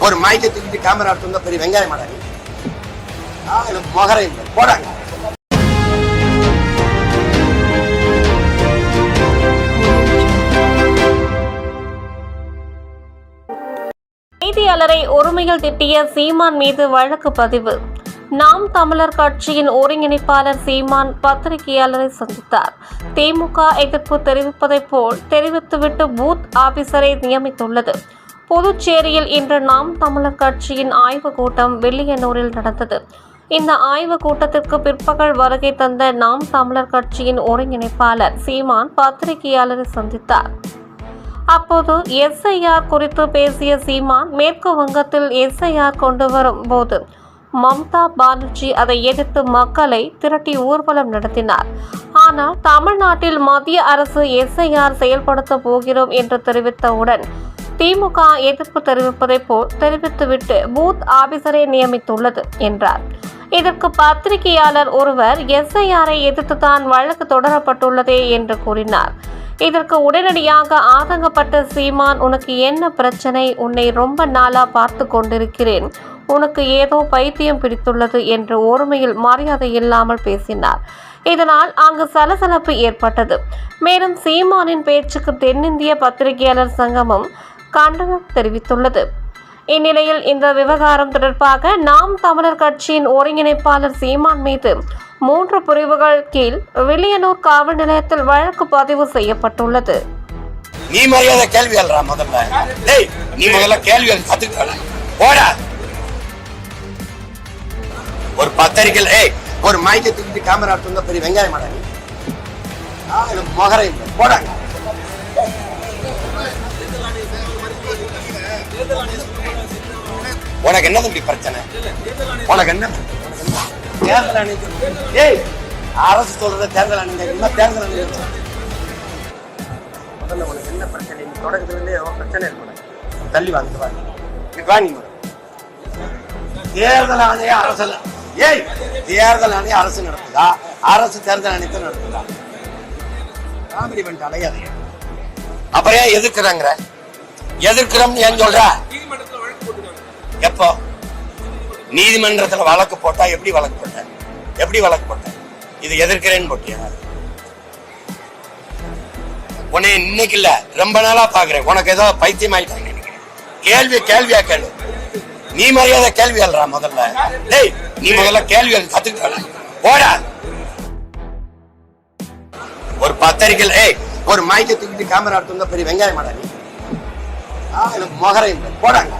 ஒரு மைக்கை தூக்கிட்டு கேமரா எடுத்து பெரிய வெங்காயம் மாடாங்க. எனக்கு மொகரை இல்லை போடாங்க. செய்தியாளரை ஒருமையில் திட்டிய சீமான் மீது வழக்கு பதிவு. நாம் தமிழர் கட்சியின் ஒருங்கிணைப்பாளர் சீமான் பத்திரிகையாளரை சந்தித்தார். திமுக எதிர்ப்பு தெரிவிப்பதைப் போல் தெரிவித்துவிட்டு பூத் ஆபீசரை நியமித்துள்ளது. புதுச்சேரியில் இன்று நாம் தமிழர் கட்சியின் ஆய்வுக் கூட்டம் வில்லியனூரில் நடந்தது. இந்த ஆய்வுக் கூட்டத்திற்கு பிற்பகல் வருகை தந்த நாம் தமிழர் கட்சியின் ஒருங்கிணைப்பாளர் சீமான் பத்திரிகையாளரை சந்தித்தார். அப்போது எஸ்ஐஆர் குறித்து பேசிய சீமான், மேற்கு வங்கத்தில் எஸ்ஐஆர் கொண்டு வரும் போது மம்தா பானர்ஜி அதை எதிர்த்து மக்களை திரட்டி ஊர்வலம் நடத்தினார். ஆனால் தமிழ்நாட்டில் மத்திய அரசு எஸ்ஐஆர் செயல்படுத்த போகிறோம் என்று தெரிவித்தவுடன் திமுக எதிர்ப்பு தெரிவிப்பதைப் போல் தெரிவித்துவிட்டு பூத் ஆபீசரை நியமித்துள்ளது என்றார். இதற்கு பத்திரிகையாளர் ஒருவர், எஸ்ஐஆரை எதிர்த்துதான் வழக்கு தொடரப்பட்டுள்ளதே என்று கூறினார். இதற்கு உடனடியாக ஆதங்கப்பட்ட சீமான், உனக்கு என்ன பிரச்சனை? உன்னை ரொம்ப நாளா பார்த்து கொண்டிருக்கிறேன். உனக்கு ஏதோ பைத்தியம் பிடித்துள்ளது என்று ஒருமையில் மரியாதை இல்லாமல் பேசினார். இதனால் அங்கு சலசலப்பு ஏற்பட்டது. மேலும் சீமானின் பேச்சுக்கு தென்னிந்திய பத்திரிகையாளர் சங்கமும் கண்டனம் தெரிவித்துள்ளது. இந்நிலையில் இந்த விவகாரம் தொடர்பாக நாம் தமிழர் கட்சியின் ஒருங்கிணைப்பாளர் சீமான் மீது 3 பிரிவுகள் கீழ் வில்லியனூர் காவல் நிலையத்தில் வழக்கு பதிவு செய்யப்பட்டுள்ளது. நீ மரியாதை கேள்வி அல்றா முதல்ல. டேய், நீ முதல்ல கேள்வி கத்துக்கடா. போடா. ஒரு பத்திரிகை ஒரு மைக்கை தூக்கிட்டு கேமரா எடுத்து பெரிய வெங்காயம் மாடாங்க. எனக்கு மொகரை இல்லை போடாங்க. உனக்கு என்ன தம்பி பிரச்சனை? உனக்கு என்ன தேர்தல் ஆணையம்? ஏய், அரசு சொல்றத தேர்தல் ஆணையம் தேர்தல் ஆணையம் முதல்ல உனக்கு என்ன பிரச்சனை? நீ தொடக்கத்துலேருந்தே பிரச்சனை இருக்கக்கூடாது. தள்ளி வாங்க. தேர்தல் ஆணையம் அரசு, ஏய், தேர்தல் ஆணையம் அரசு நடத்துதா? அரசு தேர்தல் ஆணையத்தை நடத்துதா? காமெடி பண்ணிட்டு அலையாதீங்க. அப்புறம் ஏன் எதிர்க்கிறாங்க? எதிர்க்கிறோம்னு ஏன் சொல்ற? எப்போ நீதிமன்றத்துல வழக்கு போட்டா? எப்படி வழக்கு போட்ட? இது எதிர்க்கிறேன்னு போட்டியா? உன்னை இன்னைக்கு இல்ல, ரொம்ப நாளா பாக்குறேன். உனக்கு ஏதோ பைத்தியம் ஆயிட்டாங்க நினைக்கிறேன். கேள்வியா கேளு. நீ மரியாதை கேள்வி அல்றா முதல்ல. டேய், நீ முதல்ல கேள்வி கத்துக்கடா. போடா. ஒரு பத்திரிகை ஒரு மைக்கை தூக்கிட்டு கேமரா எடுத்து பெரிய வெங்காயம் மாடாங்க. எனக்கு மொகரை இல்லை போடாங்க.